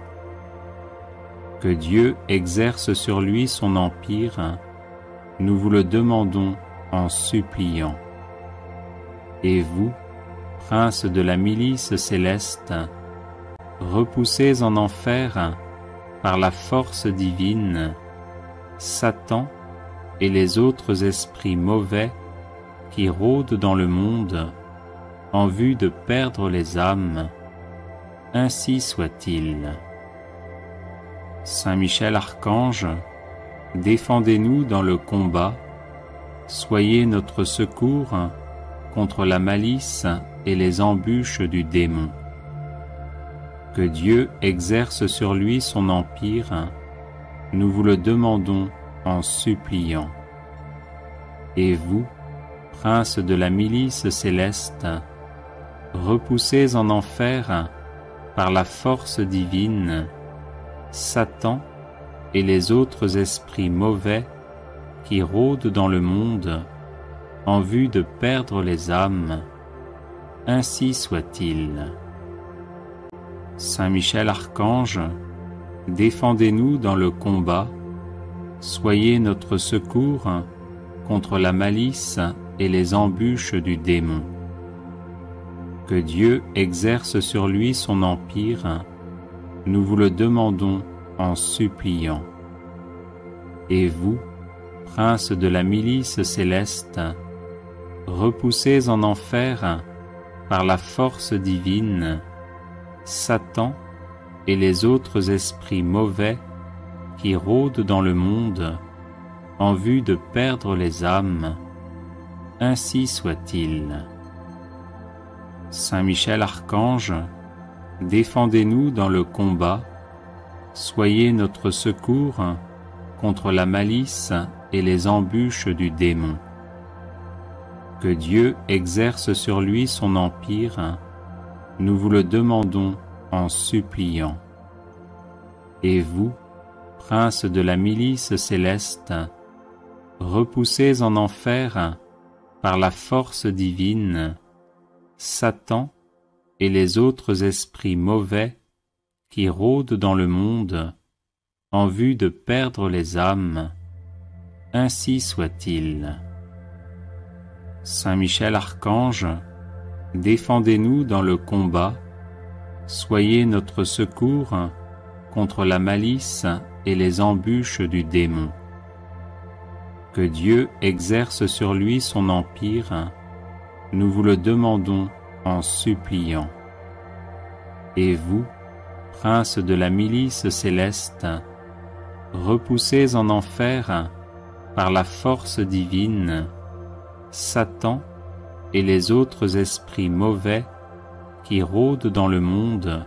Que Dieu exerce sur lui son empire, nous vous le demandons en suppliant. Et vous, prince de la milice céleste, repoussez en enfer par la force divine Satan et les autres esprits mauvais qui rôdent dans le monde en vue de perdre les âmes. Ainsi soit-il. Saint Michel Archange, défendez-nous dans le combat, soyez notre secours contre la malice et les embûches du démon. Que Dieu exerce sur lui son empire, nous vous le demandons en suppliant. Et vous, prince de la milice céleste, repoussez en enfer par la force divine Satan et les autres esprits mauvais qui rôdent dans le monde en vue de perdre les âmes. Ainsi soit-il. Saint Michel Archange, défendez-nous dans le combat, soyez notre secours contre la malice et les embûches du démon. Que Dieu exerce sur lui son empire, nous vous le demandons en suppliant. Et vous, prince de la milice céleste, repoussez en enfer par la force divine Satan et les autres esprits mauvais qui rôdent dans le monde en vue de perdre les âmes. Ainsi soit-il. Saint Michel Archange, défendez-nous dans le combat, soyez notre secours contre la malice et les embûches du démon. Que Dieu exerce sur lui son empire, nous vous le demandons en suppliant. Et vous, prince de la milice céleste, repoussez en enfer par la force divine Satan et les autres esprits mauvais qui rôdent dans le monde en vue de perdre les âmes. Ainsi soit-il. Saint Michel Archange, défendez-nous dans le combat, soyez notre secours contre la malice et les embûches du démon. Que Dieu exerce sur lui son empire, nous vous le demandons en suppliant. Et vous, prince de la milice céleste, repoussez en enfer par la force divine Satan et les autres esprits mauvais qui rôdent dans le monde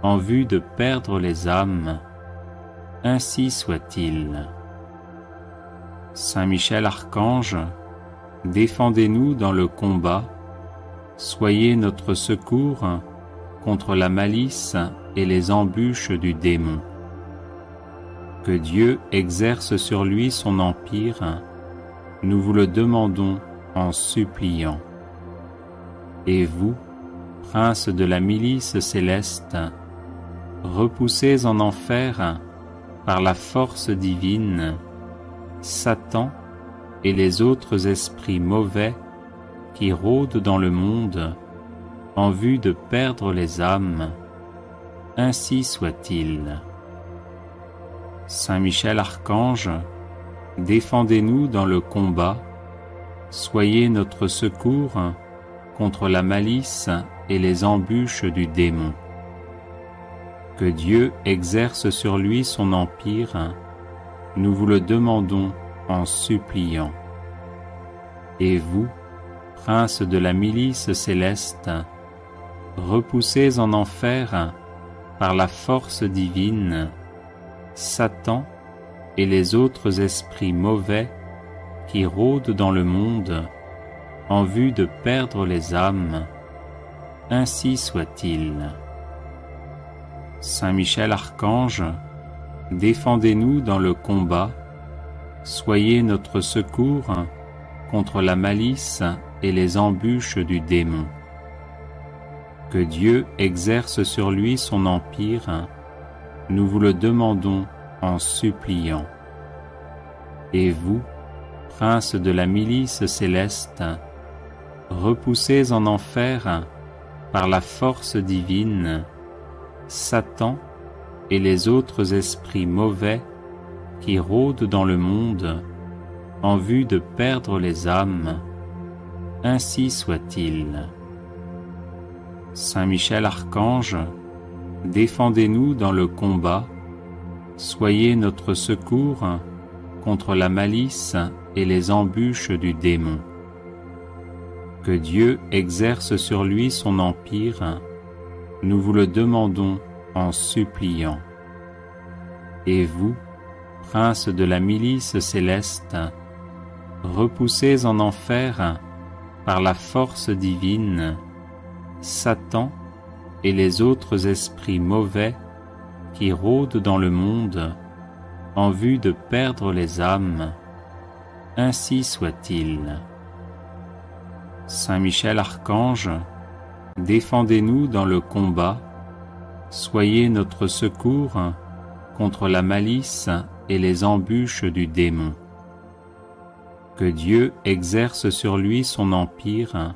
en vue de perdre les âmes. Ainsi soit-il. Saint Michel Archange, défendez-nous dans le combat, soyez notre secours contre la malice et les embûches du démon. Que Dieu exerce sur lui son empire, nous vous le demandons en suppliant. Et vous, prince de la milice céleste, repoussez en enfer par la force divine Satan et les autres esprits mauvais qui rôdent dans le monde en vue de perdre les âmes. Ainsi soit-il. Saint Michel Archange, défendez-nous dans le combat, soyez notre secours contre la malice et les embûches du démon. Que Dieu exerce sur lui son empire, nous vous le demandons en suppliant. Et vous, prince de la milice céleste, repoussez en enfer par la force divine Satan et les autres esprits mauvais qui rôdent dans le monde en vue de perdre les âmes, ainsi soit-il. Saint Michel Archange, défendez-nous dans le combat, soyez notre secours contre la malice et les embûches du démon. Que Dieu exerce sur lui son empire, nous vous le demandons en suppliant. Et vous, prince de la milice céleste, repoussez en enfer par la force divine Satan et les autres esprits mauvais qui rôdent dans le monde en vue de perdre les âmes, ainsi soit-il. Saint Michel Archange, défendez-nous dans le combat, soyez notre secours contre la malice et les embûches du démon. Que Dieu exerce sur lui son empire, nous vous le demandons en suppliant. Et vous, prince de la milice céleste, repoussez en enfer par la force divine Satan et les autres esprits mauvais qui rôdent dans le monde en vue de perdre les âmes, ainsi soit-il. Saint Michel Archange, défendez-nous dans le combat, soyez notre secours contre la malice et les embûches du démon. Que Dieu exerce sur lui son empire,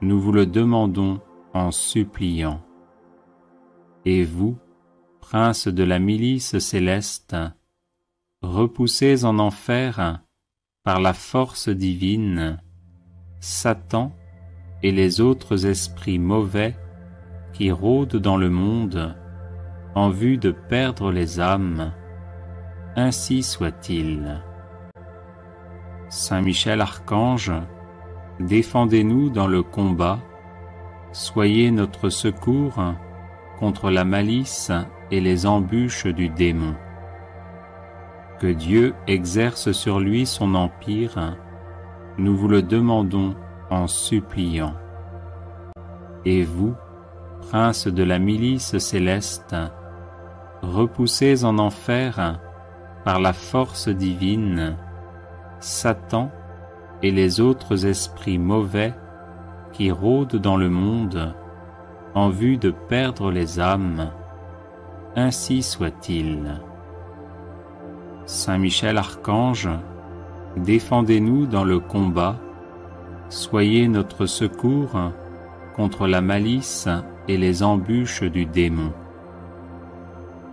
nous vous le demandons en suppliant. Et vous, prince de la milice céleste, repoussez en enfer par la force divine Satan et les autres esprits mauvais qui rôdent dans le monde en vue de perdre les âmes, ainsi soit-il. Saint Michel Archange, défendez-nous dans le combat, soyez notre secours contre la malice et les embûches du démon. Que Dieu exerce sur lui son empire, nous vous le demandons en suppliant. Et vous, prince de la milice céleste, repoussez en enfer par la force divine Satan et les autres esprits mauvais qui rôdent dans le monde en vue de perdre les âmes, ainsi soit-il. Saint Michel Archange, défendez-nous dans le combat, soyez notre secours contre la malice et les embûches du démon.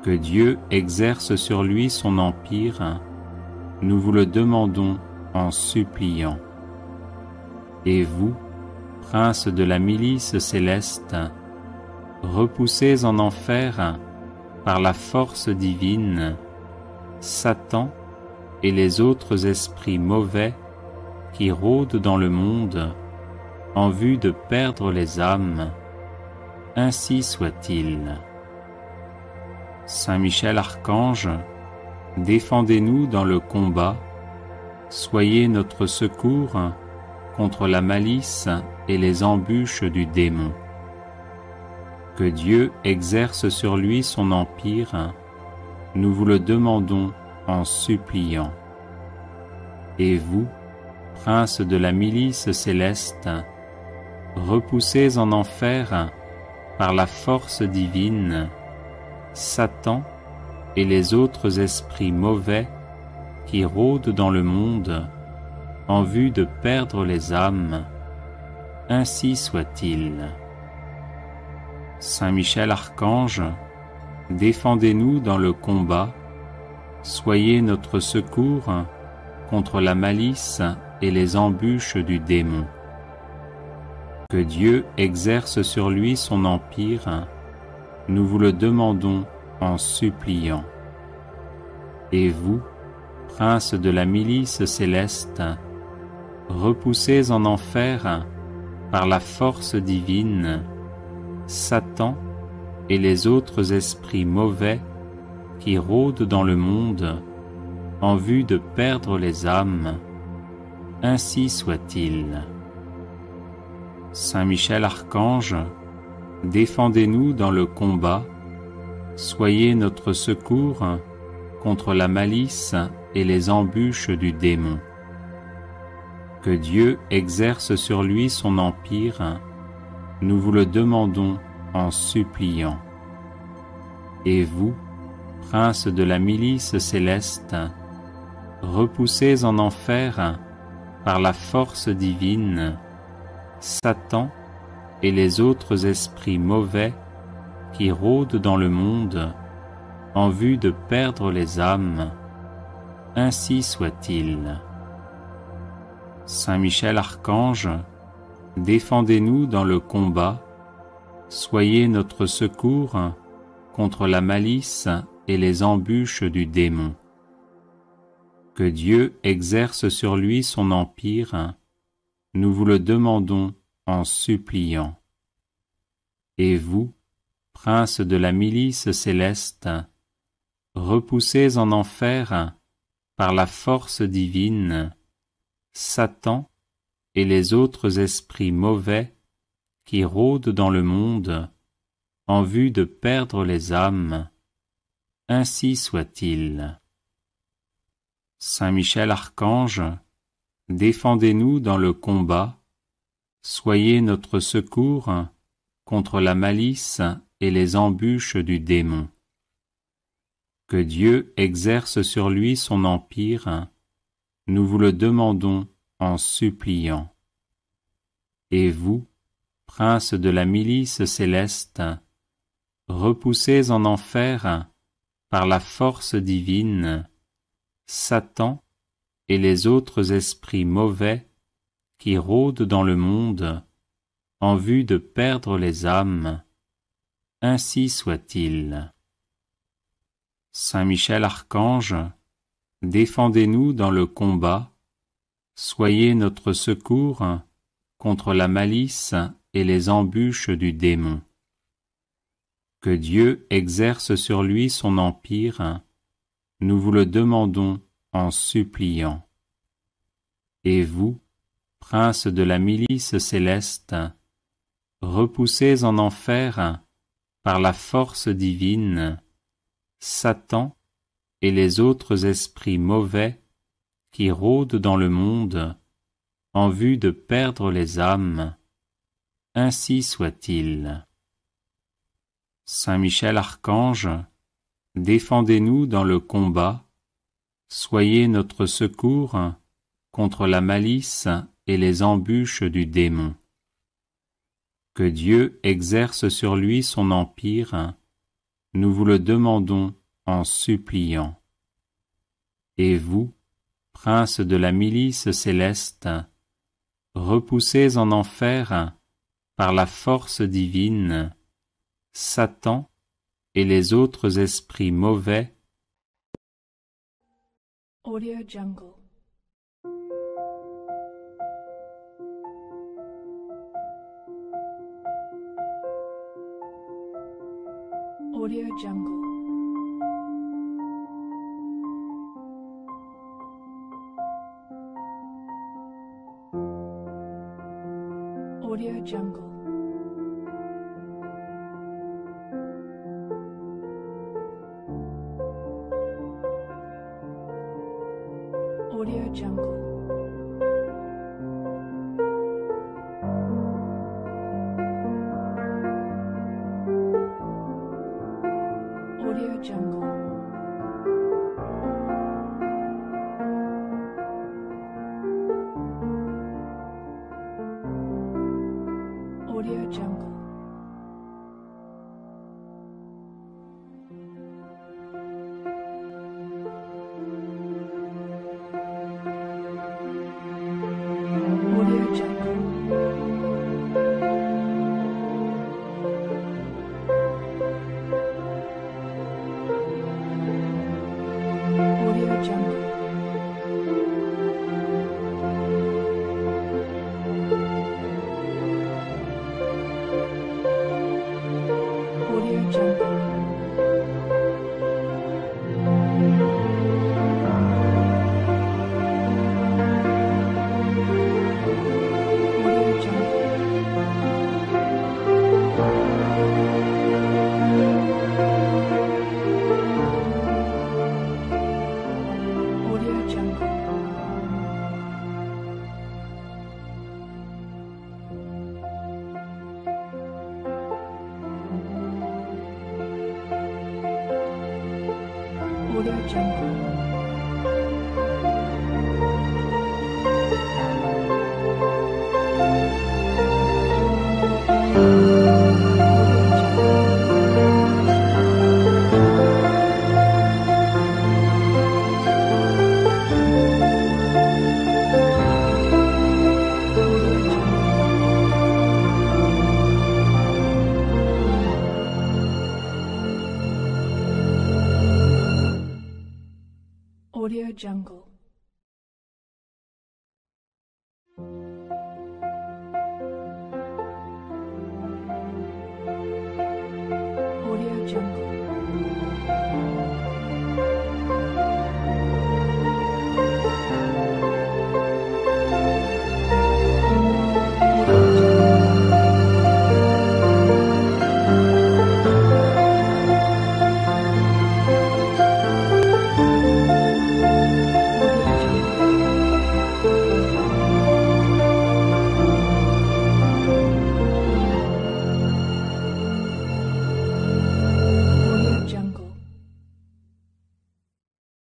Que Dieu exerce sur lui son empire, nous vous le demandons en suppliant. Et vous, prince de la milice céleste, repoussez en enfer par la force divine Satan et les autres esprits mauvais qui rôdent dans le monde en vue de perdre les âmes, ainsi soit-il. Saint Michel Archange, défendez-nous dans le combat, soyez notre secours contre la malice et les embûches du démon. Que Dieu exerce sur lui son empire, nous vous le demandons en suppliant. Et vous, prince de la milice céleste, repoussez en enfer par la force divine Satan et les autres esprits mauvais qui rôdent dans le monde en vue de perdre les âmes, ainsi soit-il. Saint Michel Archange, défendez-nous dans le combat, soyez notre secours contre la malice et les embûches du démon. Que Dieu exerce sur lui son empire, nous vous le demandons en suppliant. Et vous, prince de la milice céleste, repoussez en enfer par la force divine Satan et les autres esprits mauvais qui rôdent dans le monde en vue de perdre les âmes, ainsi soit-il. Saint Michel Archange, défendez-nous dans le combat, soyez notre secours contre la malice et les embûches du démon. Que Dieu exerce sur lui son empire, nous vous le demandons en suppliant. Et vous, prince de la milice céleste, repoussez en enfer par la force divine Satan et les autres esprits mauvais qui rôdent dans le monde en vue de perdre les âmes, ainsi soit-il. Saint Michel Archange, défendez-nous dans le combat, soyez notre secours contre la malice et les embûches du démon. Que Dieu exerce sur lui son empire, nous vous le demandons en suppliant. Et vous, prince de la milice céleste, repoussez en enfer par la force divine Satan et les autres esprits mauvais qui rôdent dans le monde en vue de perdre les âmes, ainsi soit-il. Saint Michel Archange, défendez-nous dans le combat, soyez notre secours contre la malice et les embûches du démon. Que Dieu exerce sur lui son empire, nous vous le demandons en suppliant. Et vous, prince de la milice céleste, repoussez en enfer par la force divine Satan et les autres esprits mauvais qui rôdent dans le monde en vue de perdre les âmes, ainsi soit-il. Saint Michel Archange, défendez-nous dans le combat, soyez notre secours contre la malice et les embûches du démon. Que Dieu exerce sur lui son empire, nous vous le demandons en suppliant. Et vous, prince de la milice céleste, repoussez en enfer par la force divine Satan et les autres esprits mauvais qui rôdent dans le monde en vue de perdre les âmes, ainsi soit-il. Saint Michel Archange, défendez-nous dans le combat, soyez notre secours contre la malice et les embûches du démon. Que Dieu exerce sur lui son empire, nous vous le demandons en suppliant. Et vous, prince de la milice céleste, repoussez en enfer par la force divine Satan et les autres esprits mauvais. Audio Jungle. Audio Jungle. Audio Jungle. Audio Jungle. Audio Jungle. Audio Jungle. Audio Jungle. Audio Jungle. Audio Jungle. Audio Jungle. Audio Jungle.